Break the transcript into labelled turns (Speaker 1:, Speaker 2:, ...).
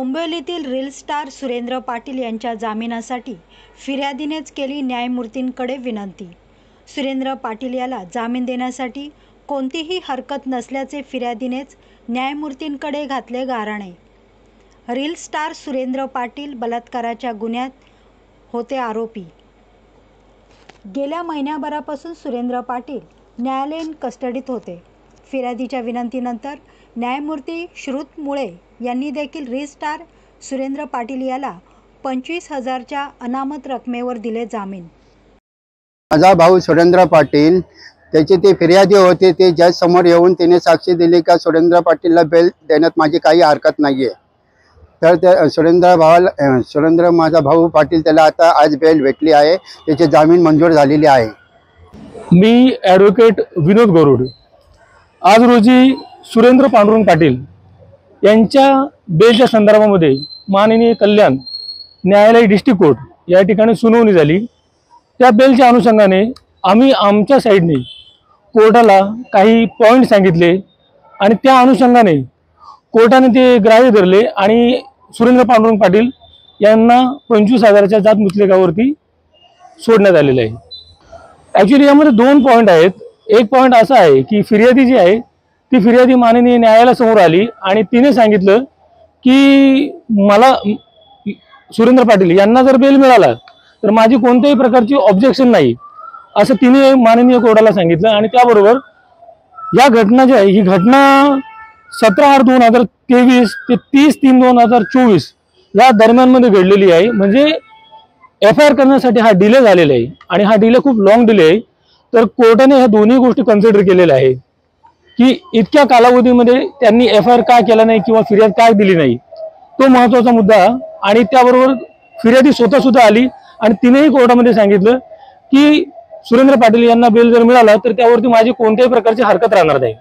Speaker 1: डोंबिवलीतील reel star Surendra Patil यांच्या जामिनासाठी फिर्यादीनेच केली न्यायमूर्तींकडे विनंती। सुरेंद्र पाटील याला जामीन देण्यासाठी कोणतीही हरकत नसल्याचे फिर्यादीनेच न्यायमूर्तींकडे घातले गाऱ्हाणे। रील स्टार सुरेंद्र पाटील बलात्काराच्या गुन्ह्यात होते आरोपी। गेल्या महिन्याभरापासून सुरेंद्र पाटील न्यायालयीन कस्टडीत होते। फिर्यादीच्या विनंतीनंतर न्यायमूर्ती श्रुत मुळे यांनी देखील रील स्टार सुरेंद्र पाटील याला 25,000च्या अनामत रकमेवर दिले जामीन।
Speaker 2: माझा भाऊ सुरेंद्र पाटील त्याचे ते फिर्यादी होते, ते जज समोर येऊन त्याने साक्षी दिली का सुरेंद्र पाटीलला बेल देण्यात माझी काही हरकत नाहीये। तर त्या सुरेंद्र माझा भाऊ पाटील त्याला आता आज बेल भेटली आहे, त्याची जामीन मंजूर झालेली आहे।
Speaker 3: मी ॲडव्होकेट विनोद गरुड आज रोजी सुरेंद्र पांडुरंग पाटील यांच्या बेलच्या संदर्भामध्ये माननीय कल्याण न्यायालय डिस्ट्रिक्ट कोर्ट या ठिकाणी सुनावणी झाली। त्या बेलच्या अनुषंगाने आम्ही आमच्या साईडने कोर्टाला काही पॉईंट सांगितले आणि त्या अनुषंगाने कोर्टाने ते ग्राह्य धरले आणि सुरेंद्र पांडुरंग पाटील यांना 25,000च्या जात मुचलेकावरती सोडण्यात आलेलं आहे। ॲक्च्युली यामध्ये दोन पॉईंट आहेत। एक पॉईंट असा आहे की फिर्यादी जी आहे ती फिर्यादी माननीय न्यायालयासमोर आली आणि तिने सांगितलं की मला सुरेंद्र पाटील यांना जर बेल मिळाला तर माझी कोणत्याही प्रकारची ऑब्जेक्शन नाही, असं तिने माननीय कोर्टाला सांगितलं। आणि त्याबरोबर या घटना जी आहे ही घटना 17/8/2023 ते 30/3/2024 या दरम्यानमध्ये घडलेली आहे। म्हणजे FIR करण्यासाठी हा डिले झालेला आहे आणि हा डिले खूप लॉंग डिले आहे। तर कोर्टाने ह्या दोन्ही गोष्टी कन्सिडर केलेल्या आहे की इतक्या कालावधीमध्ये त्यांनी FIR का केला नाही किंवा फिर्याद का दिली नाही, तो महत्त्वाचा मुद्दा। आणि त्याबरोबर फिर्यादी स्वतः सुद्धा आली आणि तिनेही कोर्टामध्ये सांगितलं की सुरेंद्र पाटील यांना बेल जर मिळाला तर त्यावरती माझी कोणत्याही प्रकारची हरकत राहणार नाही।